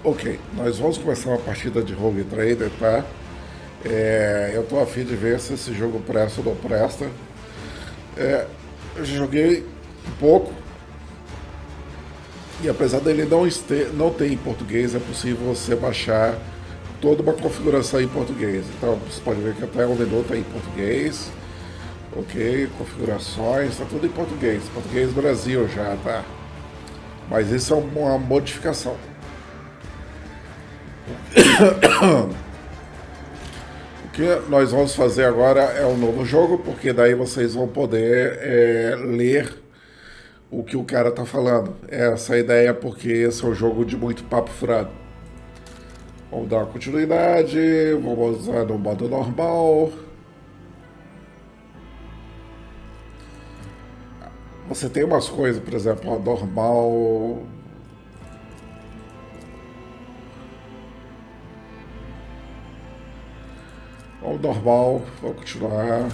Ok, nós vamos começar uma partida de Rogue Trader, tá? Eu tô a fim de ver se esse jogo presta ou não presta. Eu joguei um pouco e apesar dele não ter em português, é possível você baixar toda uma configuração em português. Então você pode ver que até o menu está em português. Ok, configurações, está tudo em português. Português Brasil já, tá? Mas isso é uma modificação. O que nós vamos fazer agora é um novo jogo, porque daí vocês vão poder ler o que o cara tá falando. Essa é a ideia, porque esse é um jogo de muito papo furado. Vamos dar uma continuidade, vamos usar no modo normal. Você tem umas coisas, por exemplo, ó, normal. Vamos normal, vamos continuar.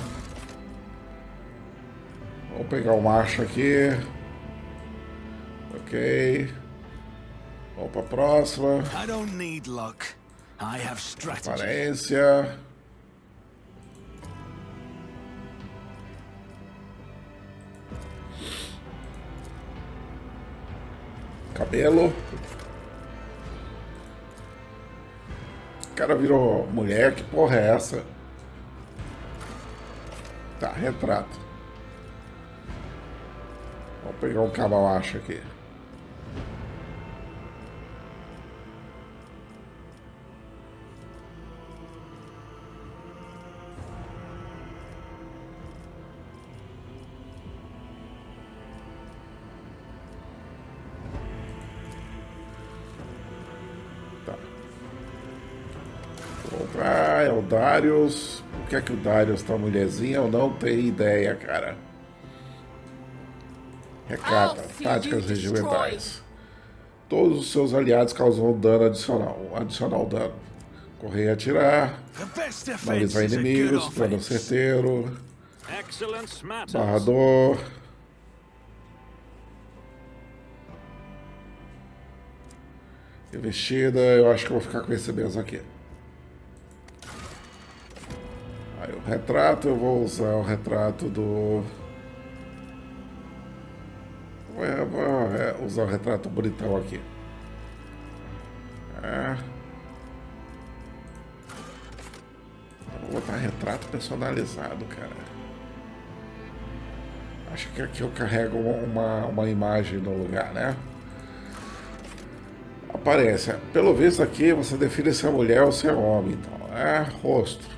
Vamos pegar o marcha aqui. Ok. Vamos para a próxima. I don't need luck. I have strategy. Aparência. Cabelo. O cara virou mulher, que porra é essa? Tá, retrato. Vamos pegar um cabaço aqui. Tá. Ah, é o Darius. O que é que o Darius tá mulherzinha? Eu não tenho ideia, cara. Recata, táticas regimentais. Todos os seus aliados causam dano adicional dano. Correr e atirar, The best defense analisar is a good inimigos, plano offense. certeiro, Excellence matters. barrador. Investida, eu acho que eu vou ficar com esse mesmo aqui. Aí o retrato, eu vou usar o retrato do... Vou usar o retrato bonitão aqui. Vou botar retrato personalizado, cara. Acho que aqui eu carrego uma imagem no lugar, né? Aparência. Pelo visto aqui você define se é mulher ou se é homem. Então, rosto.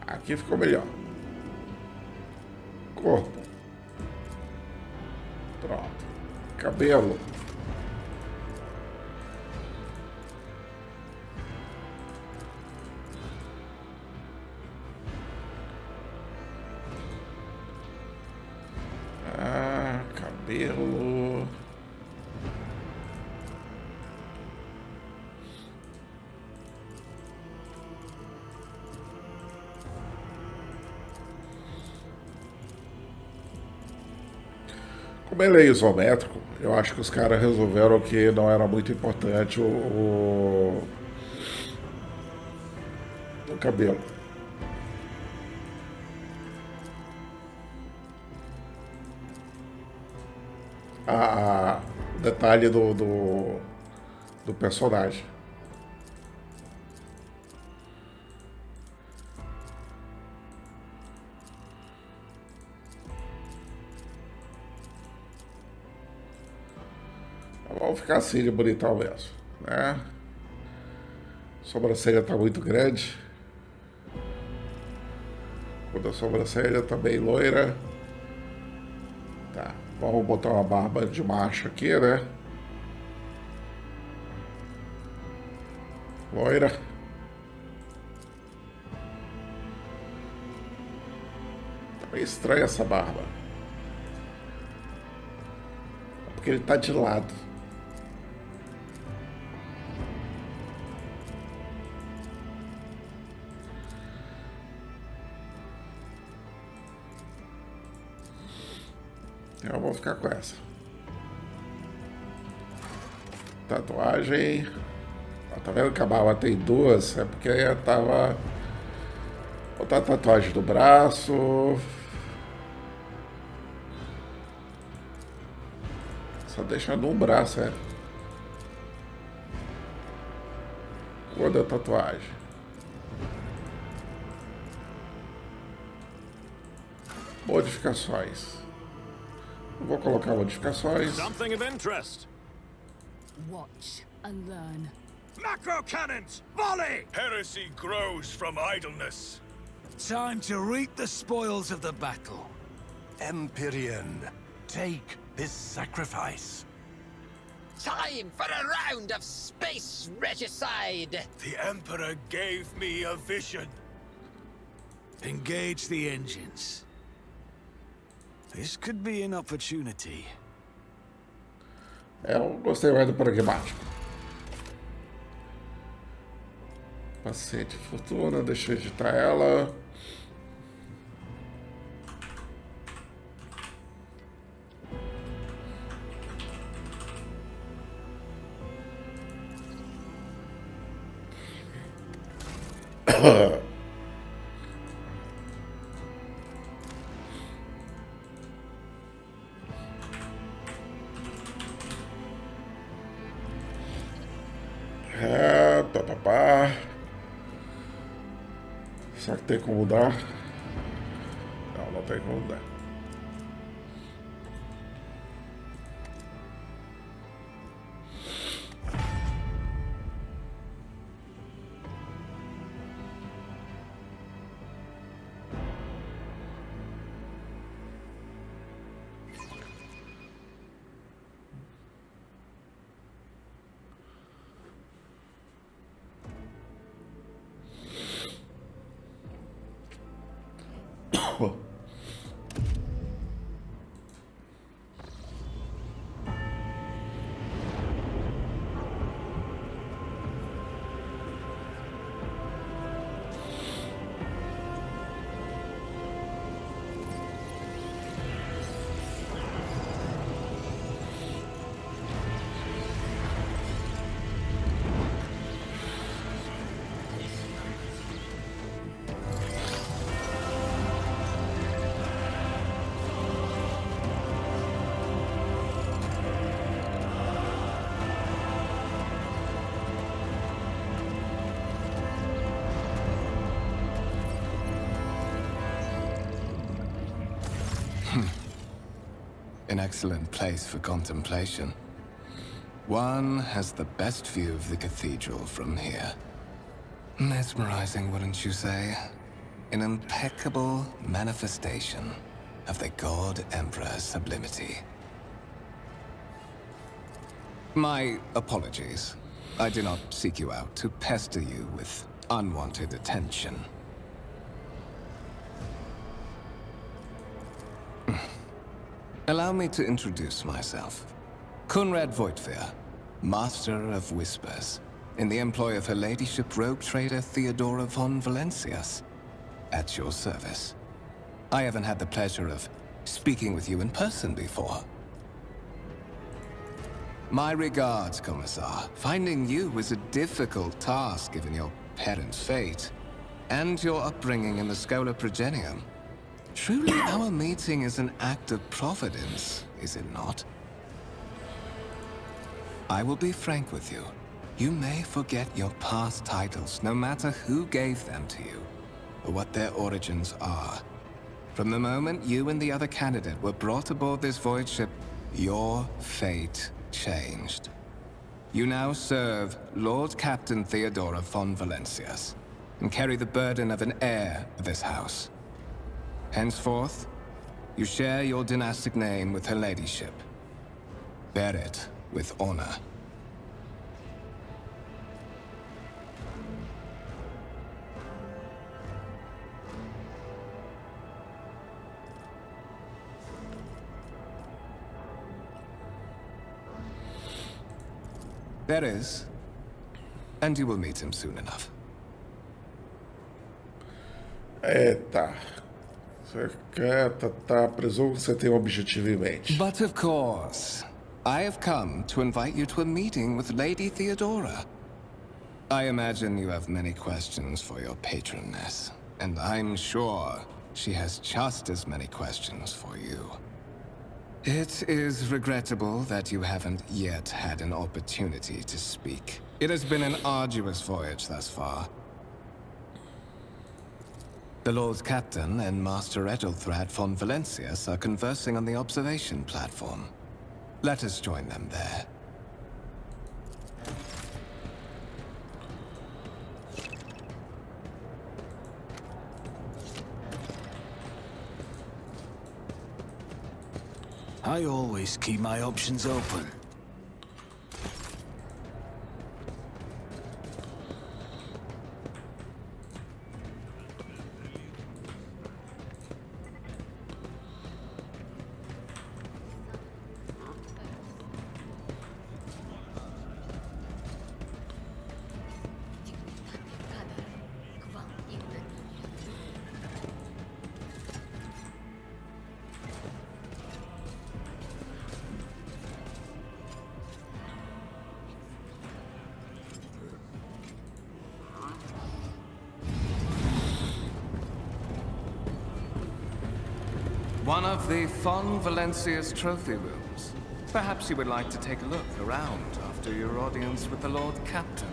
Aqui ficou melhor. Corpo. Pronto. Cabelo. Cabelo. Como ele é isométrico, eu acho que os caras resolveram que não era muito importante o cabelo. O detalhe do personagem. Vamos ficar assim de bonitão mesmo, né? Sobrancelha tá muito grande. Quando a sobrancelha tá bem loira. Tá, vamos botar uma barba de macho aqui, né? Loira. Tá meio estranha essa barba. Porque ele tá de lado. Eu vou ficar com essa. Tatuagem. Tá vendo que a barba tem duas? É porque eu tava... Botar a tatuagem do braço. Só deixando um braço, é. Cor da tatuagem. Modificações. Vou colocar modificações. Something of interest. Watch and learn. Macro cannons! Volley! Heresy grows from idleness. Time to reap the spoils of the battle. Empyrean, take this sacrifice. Time for a round of space regicide! The Emperor gave me a vision. Engage the engines. This could be an opportunity. Eu gostei mais do pragmático. Paciente fortuna, deixa eu editar ela. Será que tem como mudar? Não, não tem como mudar. An excellent place for contemplation. One has the best view of the cathedral from here. Mesmerizing, wouldn't you say? An impeccable manifestation of the God Emperor's sublimity. My apologies. I do not seek you out to pester you with unwanted attention. Allow me to introduce myself. Conrad Voigtveer, Master of Whispers, in the employ of Her Ladyship Rogue Trader Theodora von Valencias. At your service. I haven't had the pleasure of speaking with you in person before. My regards, Commissar. Finding you was a difficult task given your parents' fate, and your upbringing in the Schola Progenium. Truly, our meeting is an act of providence, is it not? I will be frank with you. You may forget your past titles, no matter who gave them to you, or what their origins are. From the moment you and the other candidate were brought aboard this void ship, your fate changed. You now serve Lord Captain Theodora von Valencias, and carry the burden of an heir of this house. Henceforth, you share your dynastic name with Her Ladyship. Bear it with honor. There is, and you will meet him soon enough. Eita. Você quer, presumo que você tem um objetivo em mente. But of course, I have come to invite you to a meeting with Lady Theodora. I imagine you have many questions for your patroness, and I'm sure she has just as many questions for you. It is regrettable that you haven't yet had an opportunity to speak. It has been an arduous voyage thus far. The Lord Captain and Master Edelthrad von Valencius are conversing on the observation platform. Let us join them there. I always keep my options open. One of the von Valencius trophy rooms. Perhaps you would like to take a look around after your audience with the Lord Captain.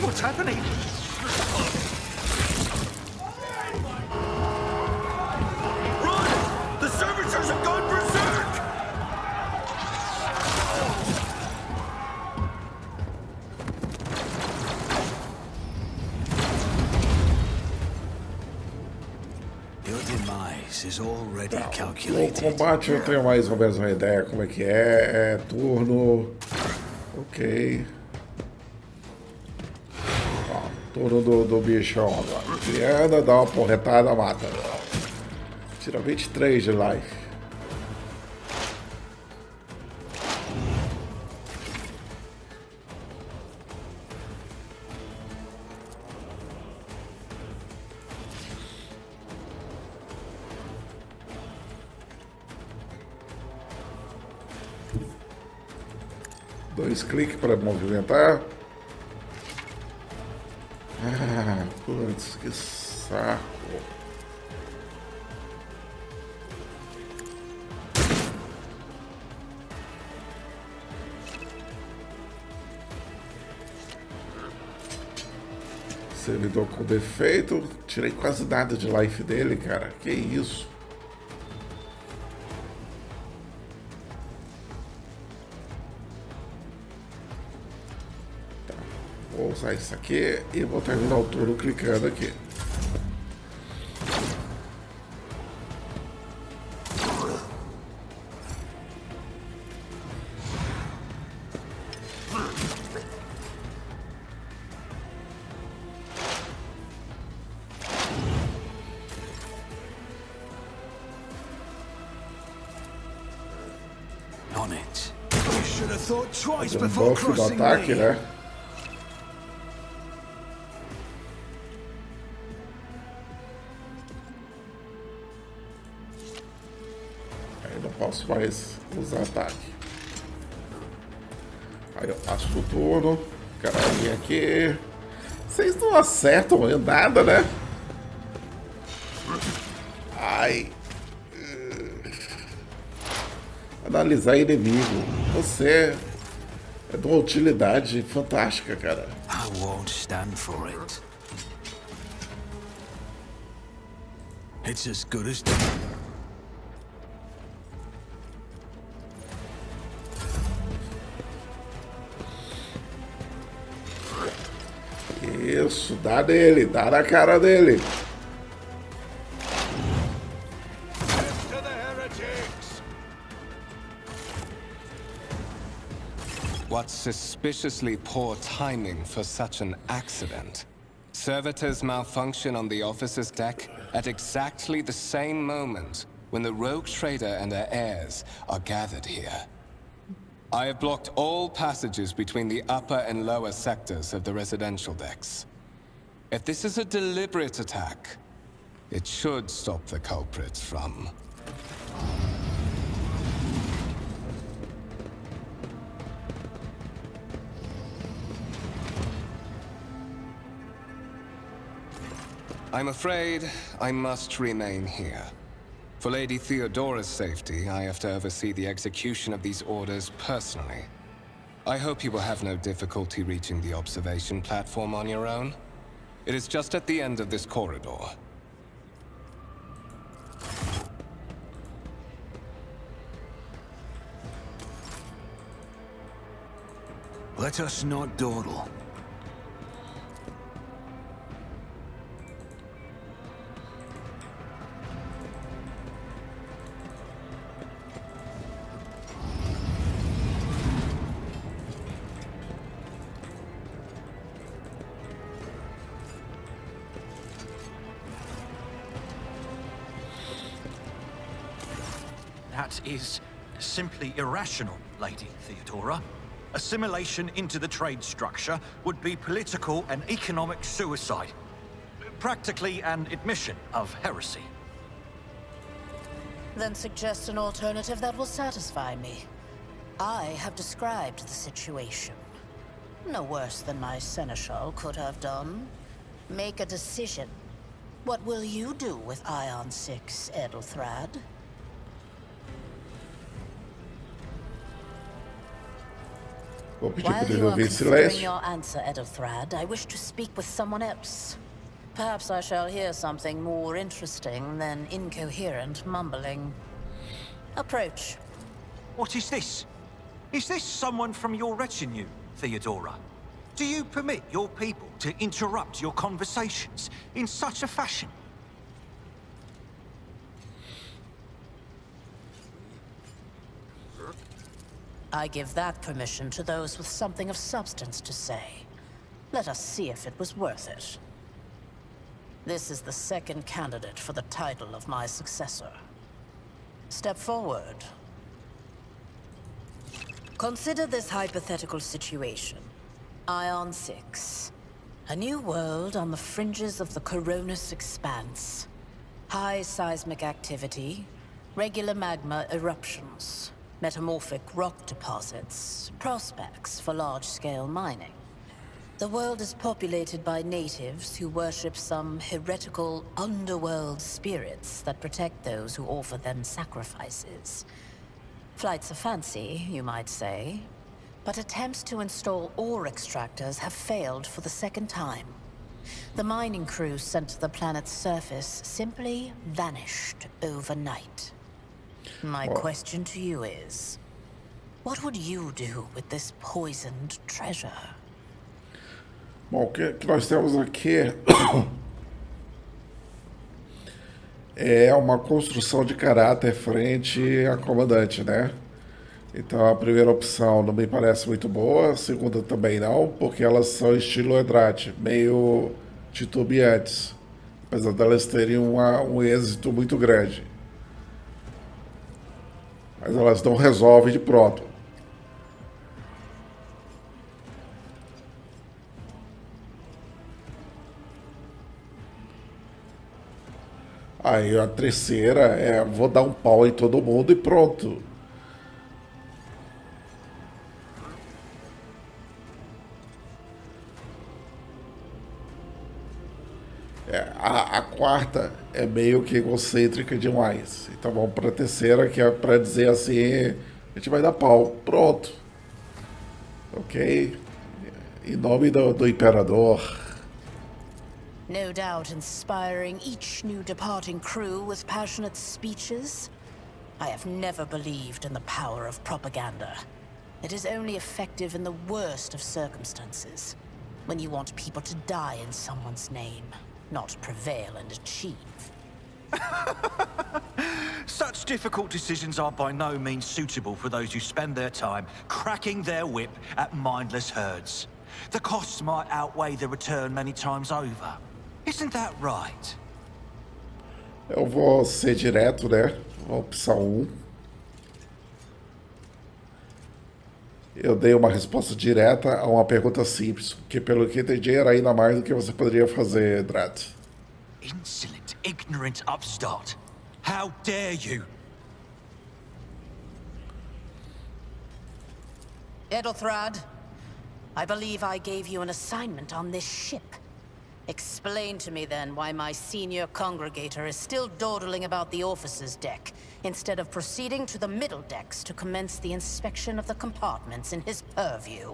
What's happening? Run! The servitors have gone berserk! Your demise is already O calculated. combate eu tenho mais ou menos uma ideia como é que é. É turno. Ok. Ó, turno do bichão agora. Ele anda, dá uma porretada, mata. Tira 23 de life. Dois cliques para movimentar. Ah, putz, que saco. Servidor com defeito. Tirei quase nada de life dele, cara. Que isso? Vou usar isso aqui e vou terminar o turno clicando aqui. On it. You should have thought twice Fazer um before buff do crossing ataque, me. né? Aí não posso mais usar ataque. Aí eu passo o turno. O cara vem aqui. Vocês não acertam em nada, né? Ai. Analisar inimigo. Você é de uma utilidade fantástica, cara. I won't stand for it. It's as good as done. Isso, dá nele, dá na cara dele. To the heretics! What suspiciously poor timing for such an accident. Servitors malfunction on the officer's deck at exactly the same moment when the rogue trader and her heirs are gathered here. I have blocked all passages between the upper and lower sectors of the residential decks. If this is a deliberate attack, it should stop the culprits from... I'm afraid I must remain here. For Lady Theodora's safety, I have to oversee the execution of these orders personally. I hope you will have no difficulty reaching the observation platform on your own. It is just at the end of this corridor. Let us not dawdle. That is simply irrational, Lady Theodora. Assimilation into the trade structure would be political and economic suicide. Practically an admission of heresy. Then suggest an alternative that will satisfy me. I have described the situation. No worse than my seneschal could have done. Make a decision. What will you do with Ion 6, Edelthrad? Vou pedir While para ele you are ouvir em considering silêncio. your answer, Edelthrad, I wish to speak with someone else. Perhaps I shall hear something more interesting than incoherent mumbling. Approach. What is this? Is this someone from your retinue, Theodora? Do you permit your people to interrupt your conversations in such a fashion? I give that permission to those with something of substance to say. Let us see if it was worth it. This is the second candidate for the title of my successor. Step forward. Consider this hypothetical situation. Ion 6. A new world on the fringes of the Coronis expanse. High seismic activity, regular magma eruptions, metamorphic rock deposits, prospects for large-scale mining. The world is populated by natives who worship some heretical underworld spirits that protect those who offer them sacrifices. Flights of fancy, you might say, but attempts to install ore extractors have failed for the second time. The mining crew sent to the planet's surface simply vanished overnight. My question to you is, what would you do with this poisoned treasure? Bom, o que nós temos aqui é uma construção de caráter frente a comandante, né? Então a primeira opção não me parece muito boa, a segunda também não, porque elas são estilo Edrate, meio titubeantes, apesar delas terem um êxito muito grande. Mas elas não resolvem de pronto. Aí a terceira é, vou dar um pau em todo mundo e pronto. A quarta é meio que egocêntrica demais. Então vamos para a terceira, que é para dizer assim, a gente vai dar pau. Pronto. Ok? Em nome do imperador. No doubt inspiring each new departing crew with passionate speeches. I have never believed in the power of propaganda. It is only effective in the worst of circumstances, when you want people to die in someone's name, not prevail and achieve. Such difficult decisions are by no means suitable for those who spend their time cracking their whip at mindless herds. The costs might outweigh the return many times over. Isn't that right? Eu vou ser direto, né? Opção 1. Eu dei uma resposta direta a uma pergunta simples, que pelo que entendi era ainda mais do que você poderia fazer, Drat. Insolent, ignorant upstart. How dare you? Edelthrad, I believe I gave you an assignment on this ship. Explain to me then why my senior congregator is still dawdling about the officers' deck, instead of proceeding to the middle decks to commence the inspection of the compartments in his purview.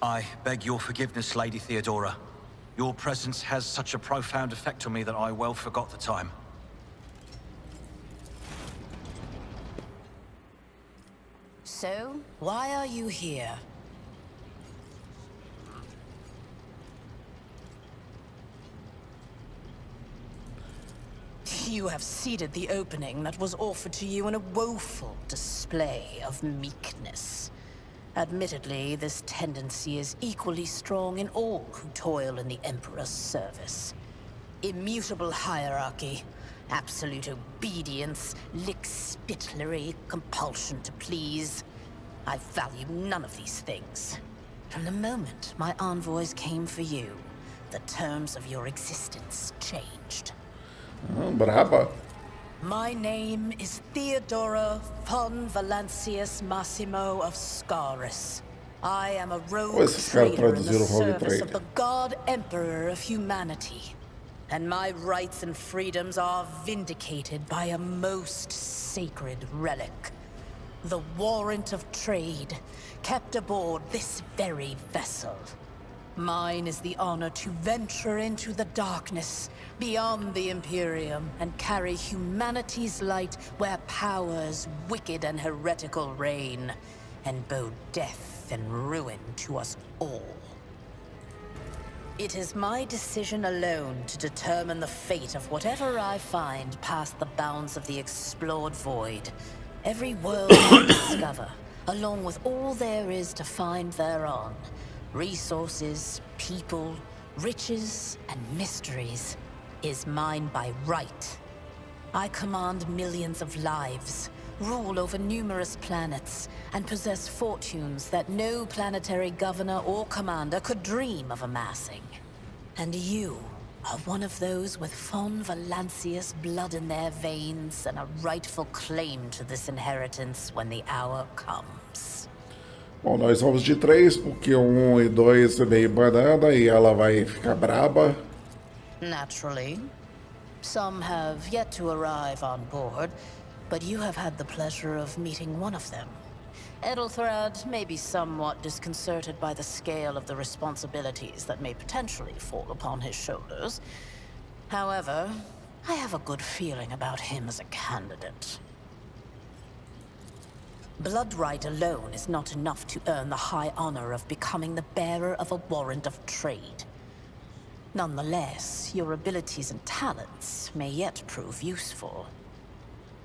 I beg your forgiveness, Lady Theodora. Your presence has such a profound effect on me that I well forgot the time. So, why are you here? You have seeded the opening that was offered to you in a woeful display of meekness. Admittedly, this tendency is equally strong in all who toil in the Emperor's service. Immutable hierarchy, absolute obedience, lickspittlery, compulsion to please. I value none of these things. From the moment my envoys came for you, the terms of your existence changed. Braba. My name is Theodora von Valancius Massimo of Scaris. I am a rogue Esses caras trader in the traduziram Rogue service Trader. of the God Emperor of humanity. And my rights and freedoms are vindicated by a most sacred relic. The warrant of trade, kept aboard this very vessel. Mine is the honor to venture into the darkness, beyond the Imperium, and carry humanity's light where powers wicked and heretical reign, and bow death and ruin to us all. It is my decision alone to determine the fate of whatever I find past the bounds of the explored void. Every world I discover, along with all there is to find thereon. Resources, people, riches, and mysteries is mine by right. I command millions of lives, rule over numerous planets, and possess fortunes that no planetary governor or commander could dream of amassing. And you are one of those with von Valancius blood in their veins and a rightful claim to this inheritance when the hour comes. Bom, nós vamos de 3, porque 1 e 2 é meio banana e ela vai ficar braba. Naturally. Some have yet to arrive on board, but you have had the pleasure of meeting one of them. Edelthrad may be somewhat disconcerted by the scale of the responsibilities that may potentially fall upon his shoulders. However, I have a good feeling about him as a candidate. Blood right alone is not enough to earn the high honor of becoming the bearer of a warrant of trade. Nonetheless, your abilities and talents may yet prove useful.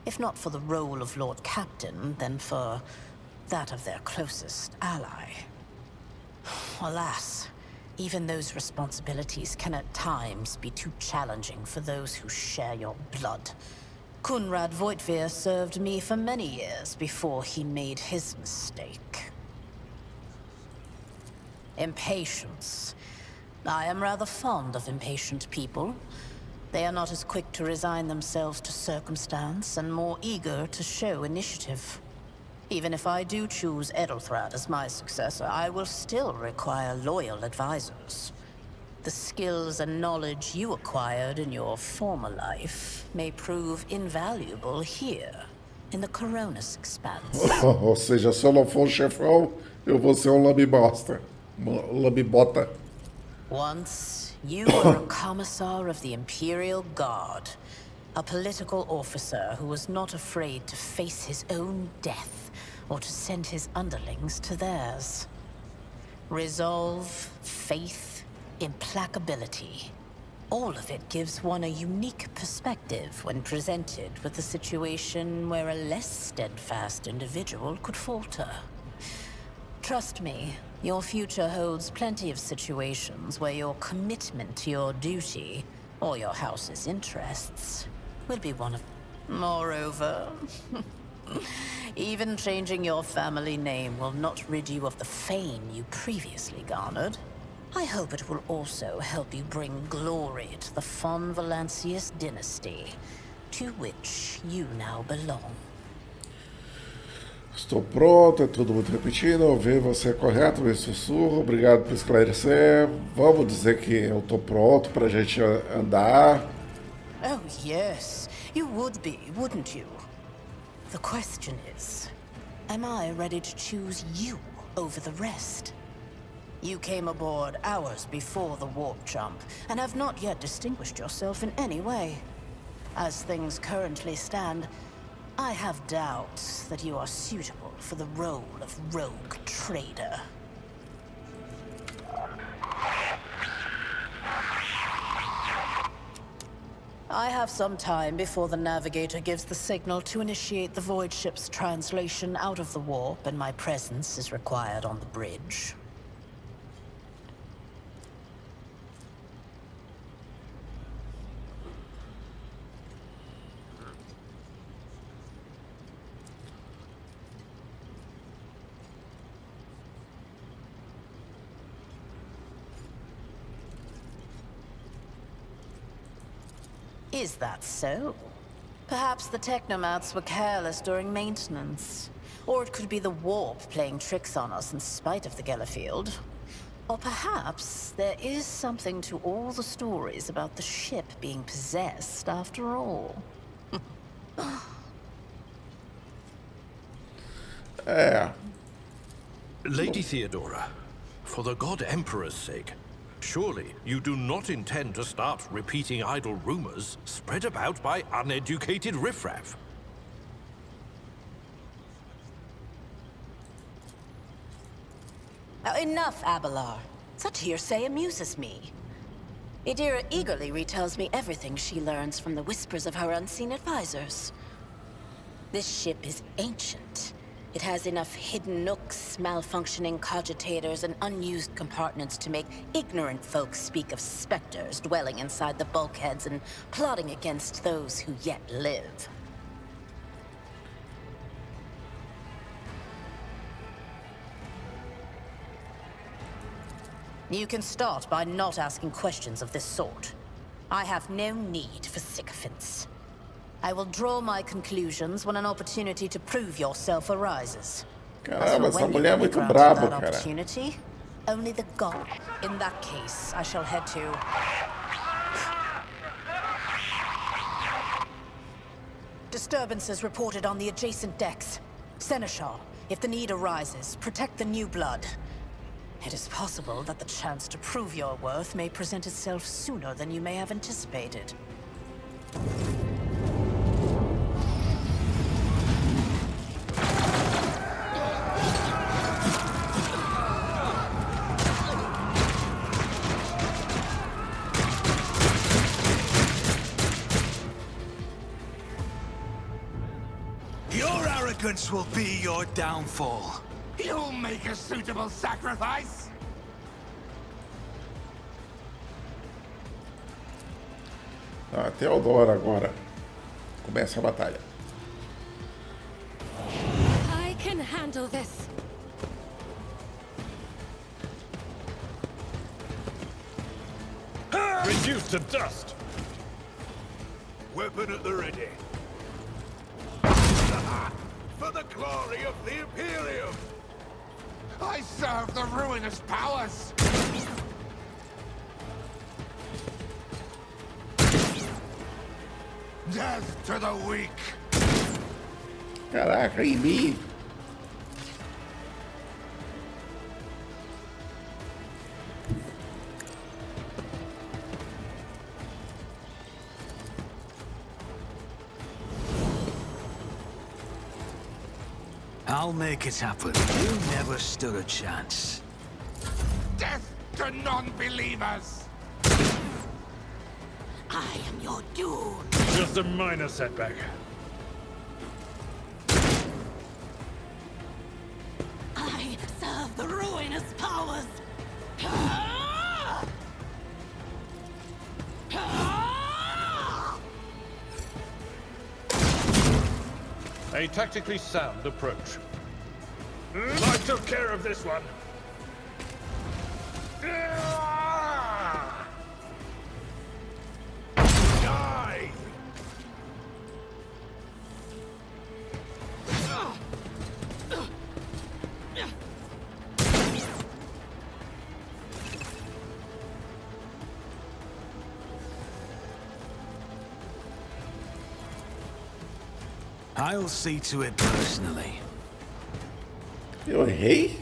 If not for the role of Lord Captain, then for that of their closest ally. Alas, even those responsibilities can at times be too challenging for those who share your blood. Kunrad Voitvir served me for many years before he made his mistake. Impatience. I am rather fond of impatient people. They are not as quick to resign themselves to circumstance and more eager to show initiative. Even if I do choose Edelthrad as my successor, I will still require loyal advisors. The skills and knowledge you acquired in your former life may prove invaluable here, in the Coronis Expanse. Ou seja, se eu não for o chefão, eu vou ser um lambibosta. Lambibota. Once, you were a commissar of the Imperial Guard, a political officer who was not afraid to face his own death or to send his underlings to theirs. Resolve, faith, implacability. All of it gives one a unique perspective when presented with a situation where a less steadfast individual could falter. Trust me, your future holds plenty of situations where your commitment to your duty, or your house's interests, will be one of... Moreover, Even changing your family name will not rid you of the fame you previously garnered. I hope it will also help you bring glory to the Von Valancius dynasty, to which you now belong. Estou pronto, é tudo muito repetindo. Ouvi você correto, meu sussurro. Obrigado por esclarecer. Vamos dizer que eu estou pronto para a gente andar. Oh, yes. You would be, wouldn't you? The question is, am I ready to choose you over the rest? You came aboard hours before the warp jump, and have not yet distinguished yourself in any way. As things currently stand, I have doubts that you are suitable for the role of rogue trader. I have some time before the navigator gives the signal to initiate the void ship's translation out of the warp, and my presence is required on the bridge. Is that so? Perhaps the technomats were careless during maintenance. Or it could be the warp playing tricks on us in spite of the Gellerfield. Or perhaps there is something to all the stories about the ship being possessed after all. Lady Theodora, for the God Emperor's sake, surely you do not intend to start repeating idle rumors spread about by uneducated riffraff. Now, enough, Abelard. Such hearsay amuses me. Idira eagerly retells me everything she learns from the whispers of her unseen advisors. This ship is ancient. It has enough hidden nooks, malfunctioning cogitators, and unused compartments to make ignorant folks speak of specters dwelling inside the bulkheads and plotting against those who yet live. You can start by not asking questions of this sort. I have no need for sycophants. I will draw my conclusions when an opportunity to prove yourself arises. Caramba, essa mulher é muito Granted braba, that cara. opportunity, only the god. In that case, I shall head to... Disturbances reported on the adjacent decks. Seneschal, if the need arises, protect the new blood. It is possible that the chance to prove your worth may present itself sooner than you may have anticipated. Your arrogance will be your downfall. You'll make a suitable sacrifice. Tá, Theodora agora. Começa a batalha. I can handle this. Reduced to dust. Weapon at the ready. For the glory of the Imperium! I serve the ruinous powers! Death to the weak! Caraca, em mim? I'll make it happen. You never stood a chance. Death to non-believers! I am your doom. Just a minor setback. I serve the ruinous powers. A tactically sound approach. I took care of this one. Die! I'll see to it personally. Eu errei?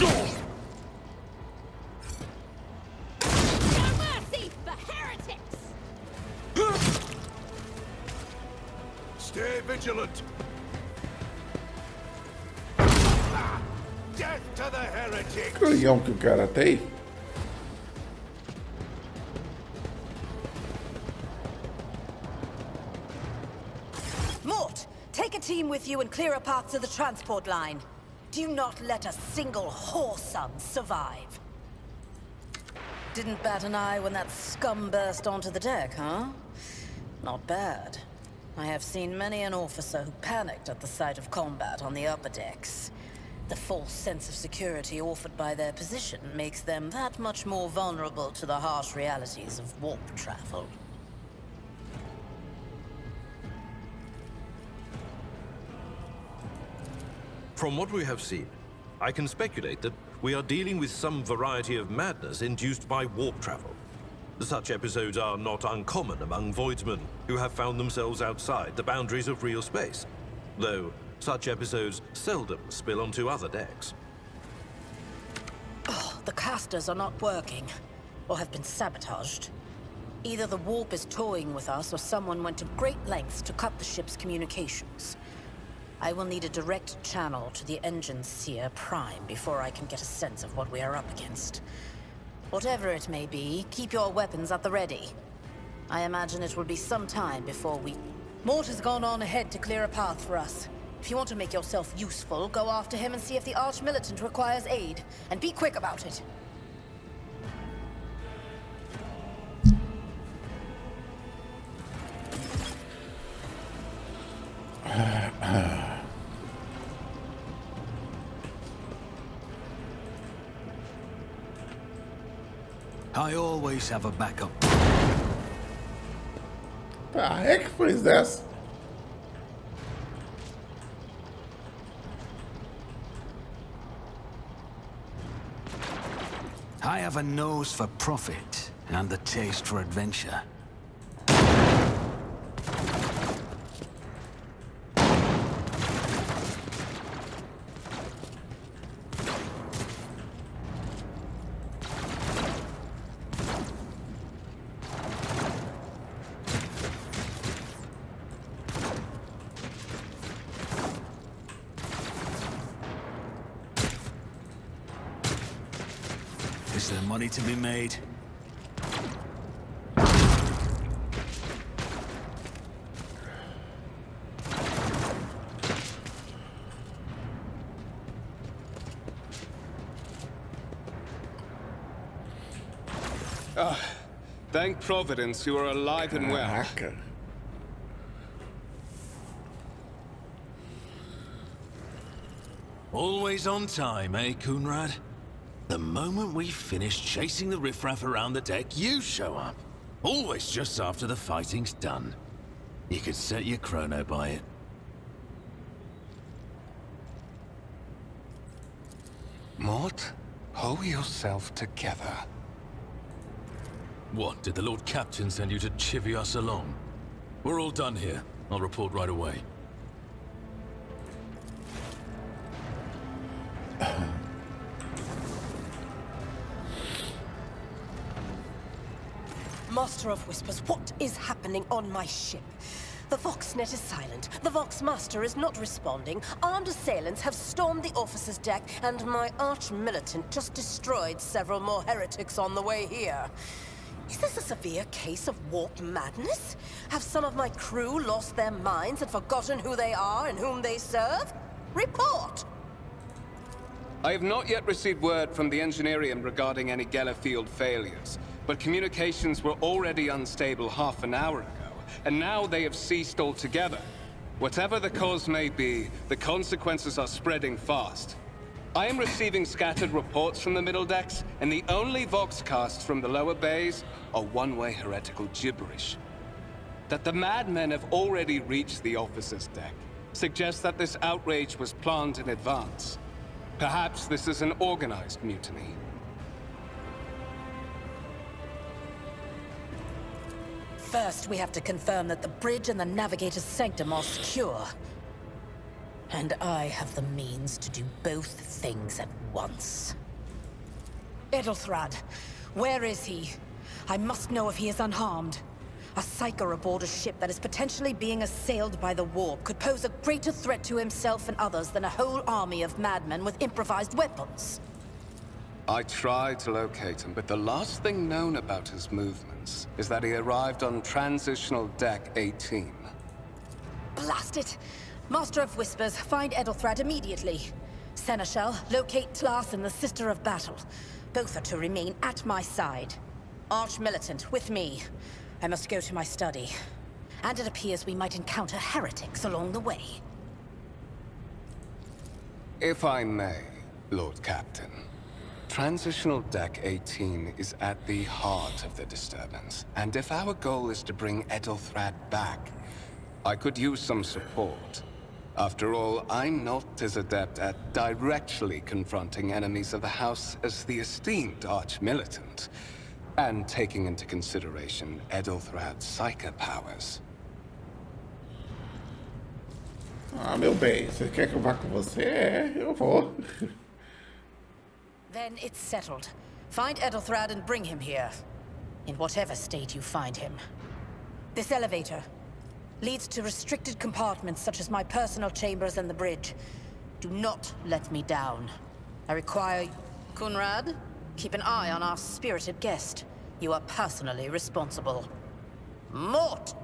No mercy for heretics! Stay vigilant. Death to the heretic. Canhão que o cara tem. Mort, take a team with you and clear a path to the transport line. Do not let a single whoreson survive. Didn't bat an eye when that scum burst onto the deck, huh? Not bad. I have seen many an officer who panicked at the sight of combat on the upper decks. The false sense of security offered by their position makes them that much more vulnerable to the harsh realities of warp travel. From what we have seen, I can speculate that we are dealing with some variety of madness induced by warp travel. Such episodes are not uncommon among voidsmen who have found themselves outside the boundaries of real space, though such episodes seldom spill onto other decks. Oh, the casters are not working, or have been sabotaged. Either the warp is toying with us, or someone went to great lengths to cut the ship's communications. I will need a direct channel to the engine seer prime before I can get a sense of what we are up against. Whatever it may be, keep your weapons at the ready. I imagine it will be some time before we... Mort has gone on ahead to clear a path for us. If you want to make yourself useful, go after him and see if the Arch-Militant requires aid. And be quick about it. I always have a backup. The heck foi dessa? I have a nose for profit and a taste for adventure. Is there money to be made? Thank Providence you are alive and well. Caraca. Always on time, eh, Coonrad? The moment we finish chasing the riffraff around the deck, you show up. Always just after the fighting's done. You could set your chrono by it. Mort, hold yourself together. What, did the Lord Captain send you to chivvy us along? We're all done here. I'll report right away. Master of Whispers, what is happening on my ship? The Voxnet is silent. The Voxmaster is not responding. Armed assailants have stormed the officer's deck, and my arch-militant just destroyed several more heretics on the way here. Is this a severe case of warp madness? Have some of my crew lost their minds and forgotten who they are and whom they serve? Report! I have not yet received word from the Engineerium regarding any Gellerfield failures, but communications were already unstable half an hour ago, and now they have ceased altogether. Whatever the cause may be, the consequences are spreading fast. I am receiving scattered reports from the middle decks, and the only voxcasts from the lower bays are one-way heretical gibberish. That the madmen have already reached the officer's deck suggests that this outrage was planned in advance. Perhaps this is an organized mutiny. First, we have to confirm that the bridge and the navigator's sanctum are secure. And I have the means to do both things at once. Edelthrad, where is he? I must know if he is unharmed. A psyker aboard a ship that is potentially being assailed by the warp could pose a greater threat to himself and others than a whole army of madmen with improvised weapons. I tried to locate him, but the last thing known about his movements is that he arrived on Transitional Deck 18. Blast it! Master of Whispers, find Edelthrad immediately. Seneschal, locate Tlas and the Sister of Battle. Both are to remain at my side. Arch-Militant, with me. I must go to my study. And it appears we might encounter heretics along the way. If I may, Lord Captain. Transitional Deck 18 is at the heart of the disturbance, and if our goal is to bring Edelthrad back, I could use some support. After all, I'm not as adept at directly confronting enemies of the House as the esteemed Arch-Militant, and taking into consideration Edelthrad's psychic powers. Ah, meu bem, você quer que eu vá com você? É, eu vou. Then it's settled. Find Edelthrad and bring him here. In whatever state you find him. This elevator leads to restricted compartments such as my personal chambers and the bridge. Do not let me down. I require... Kunrad, keep an eye on our spirited guest. You are personally responsible. Mort!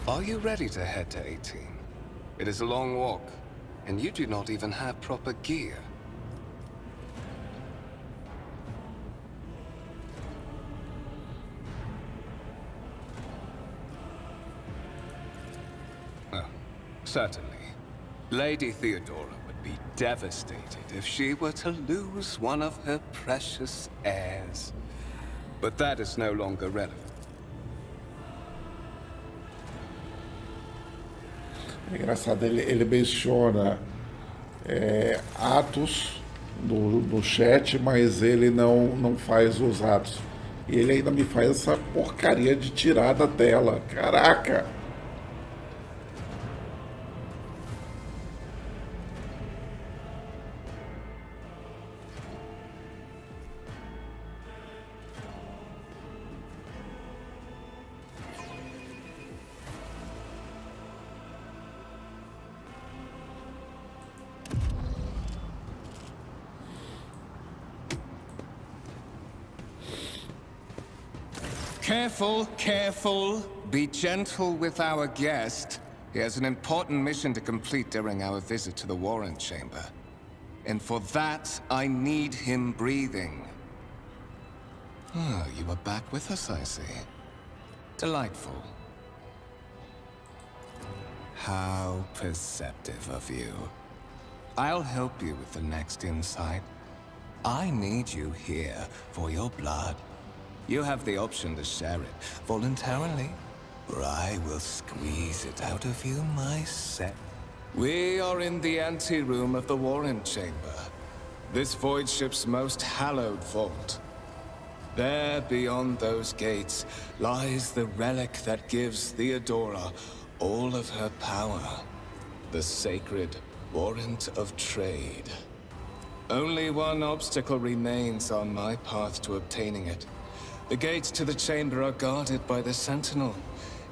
Are you ready to head to 18? It is a long walk, and you do not even have proper gear. Oh, certainly. Lady Theodora would be devastated if she were to lose one of her precious heirs. But that is no longer relevant. É engraçado, ele menciona atos no chat, mas ele não faz os atos. E ele ainda me faz essa porcaria de tirar da tela. Caraca! Careful, careful. Be gentle with our guest. He has an important mission to complete during our visit to the Warrant Chamber. And for that, I need him breathing. Oh, you are back with us, I see. Delightful. How perceptive of you. I'll help you with the next insight. I need you here for your blood. You have the option to share it voluntarily, or I will squeeze it out of you myself. We are in the anteroom of the Warrant Chamber, this void ship's most hallowed vault. There, beyond those gates, lies the relic that gives Theodora all of her power. The sacred Warrant of Trade. Only one obstacle remains on my path to obtaining it. The gates to the chamber are guarded by the Sentinel,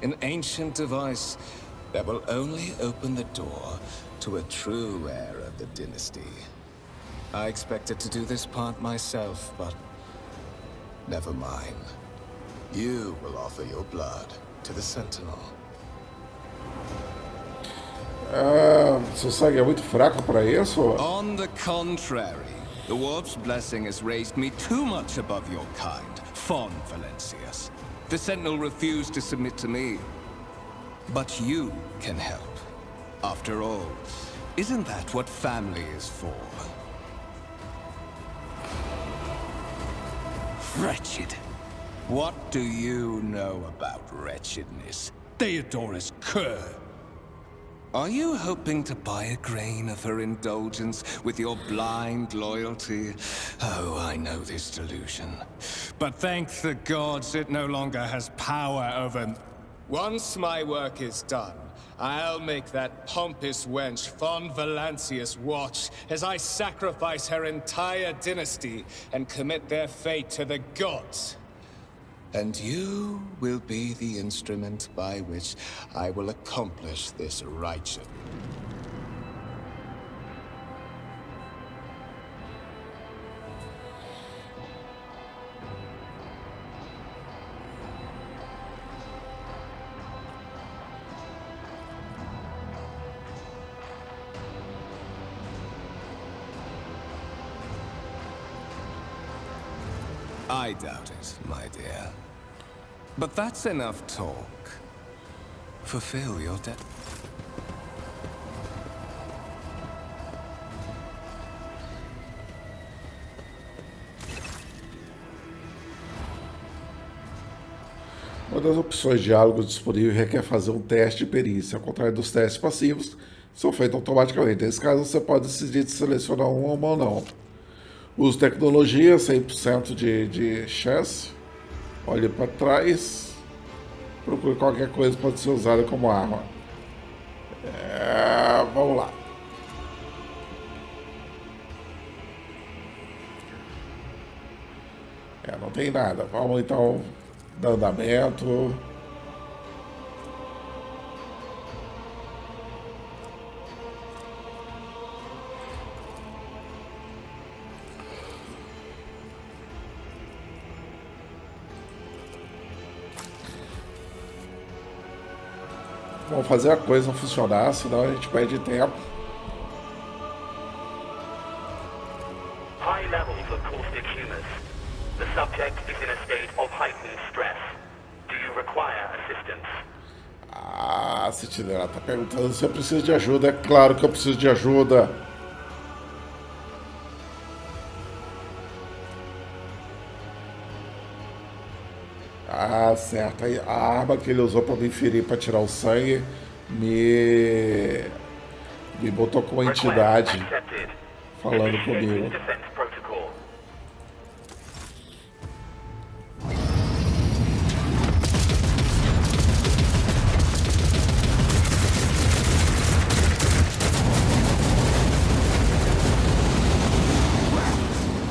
an ancient device that will only open the door to a true heir of the dynasty. I expected to do this part myself, but Never mind. You will offer your blood to the Sentinel. Seu sangue é muito fraco para isso? On the contrary, the Warp's blessing has raised me too much above your kind, Fon Valencius. The Sentinel refused to submit to me. But you can help. After all, isn't that what family is for? Wretched. What do you know about wretchedness? Theodorus Kerr. Are you hoping to buy a grain of her indulgence with your blind loyalty? Oh, I know this delusion. But thank the gods it no longer has power over... Once my work is done, I'll make that pompous wench Fon Valancius watch as I sacrifice her entire dynasty and commit their fate to the gods. And you will be the instrument by which I will accomplish this righteous. I doubt it, my dear. But that's enough talk. Fulfill your debt. Uma das opções de diálogos disponível requer fazer um teste de perícia, ao contrário dos testes passivos, que são feitos automaticamente. Nesse caso, você pode decidir de selecionar um ou não. Use tecnologia, 100% de chance. Olhe para trás. Procure qualquer coisa que pode ser usada como arma. Vamos lá. Não tem nada. Vamos então dar andamento. Vamos fazer a coisa funcionar, senão a gente perde tempo. High levels of caustic humors. The subject is in a state of heightened stress. Do you require assistance? Ah, Sentinela tá perguntando se eu preciso de ajuda. É claro que eu preciso de ajuda. Ah, certo. A arma que ele usou para me ferir, para tirar o sangue, me botou com uma entidade falando comigo.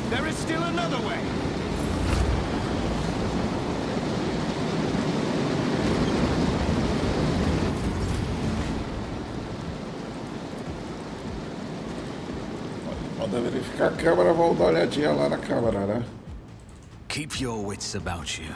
There is still another way. Vamos verificar a câmera, vamos dar uma olhadinha lá na câmera, né? Keep your wits about you.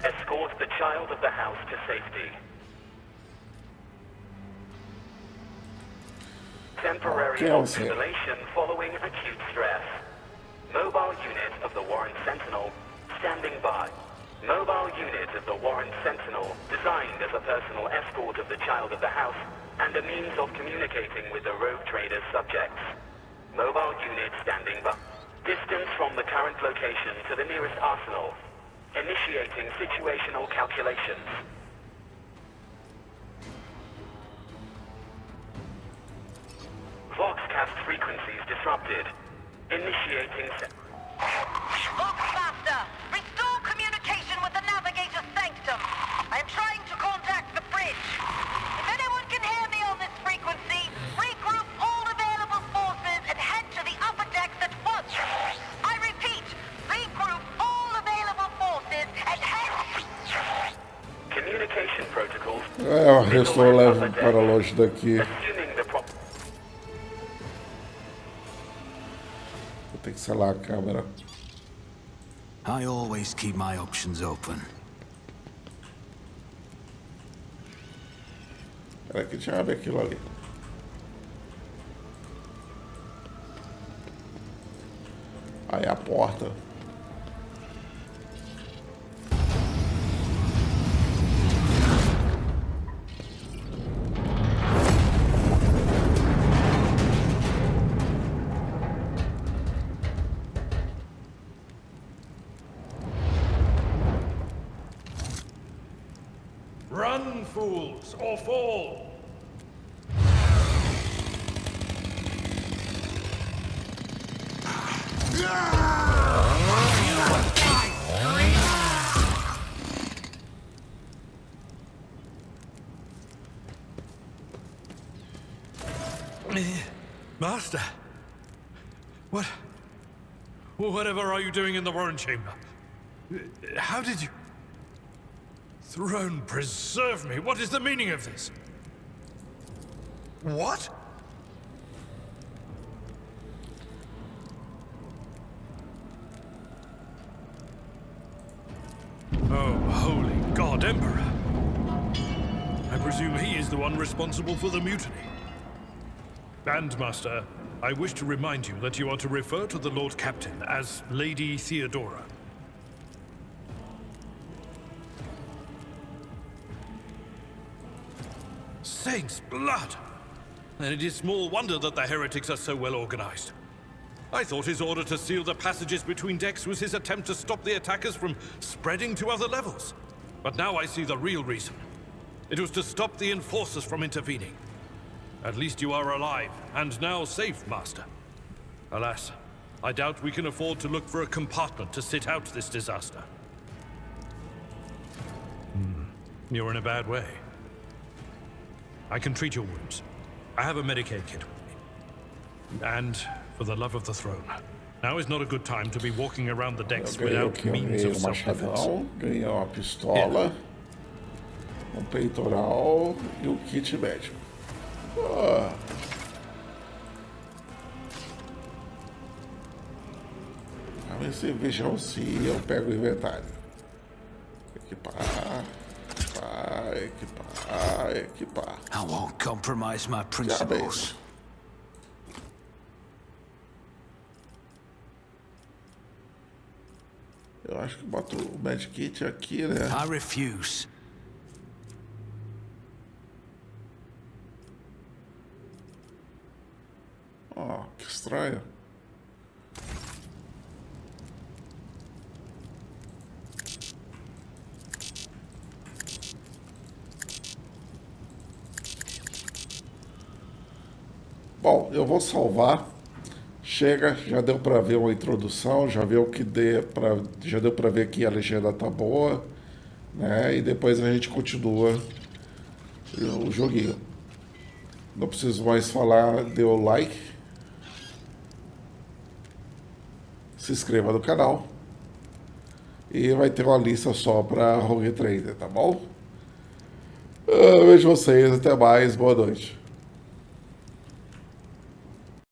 Escort the child of the house to safety. Temporary installation following acute stress. Mobile unit of the Warren Sentinel standing by. Mobile unit of the Warren Sentinel designed as a personal escort of the child of the house and a means of communicating with the rogue trader's subjects. Mobile unit standing by. Distance from the current location to the nearest arsenal. Initiating situational calculations. Voxcast frequencies disrupted. Initiating... Vox faster! O resto eu levo para longe daqui. Vou ter que selar a câmera. I always keep my options open. Peraí que deixa eu abrir aquilo ali. Aí a porta. Run, fools, or fall! Master! Whatever are you doing in the Warren Chamber? How did you... Throne preserve me! What is the meaning of this? What? Oh, holy God, Emperor! I presume he is the one responsible for the mutiny. And, Master, I wish to remind you that you are to refer to the Lord Captain as Lady Theodora. Saints' blood! Then it is small wonder that the heretics are so well organized. I thought his order to seal the passages between decks was his attempt to stop the attackers from spreading to other levels. But now I see the real reason. It was to stop the enforcers from intervening. At least you are alive, and now safe, Master. Alas, I doubt we can afford to look for a compartment to sit out this disaster. You're in a bad way. I can treat your wounds. I have a Medicaid kit with me. And, for the love of the throne, now is not a good time to be walking around the decks without means of self-defense. Ganhei uma pistola, peitoral e kit médico. Vamos ver se vejam se eu pego o inventário. Equipar. Equipar. I won't compromise my principles. Eu acho que boto o medkit aqui, né? I refuse. Que estranho. Bom, eu vou salvar. Chega, já deu para ver uma introdução, já deu para ver que a legenda tá boa, né? E depois a gente continua o joguinho. Não preciso mais falar, dê o like, se inscreva no canal e vai ter uma lista só para Rogue Trader, tá bom? Eu vejo vocês, até mais, boa noite.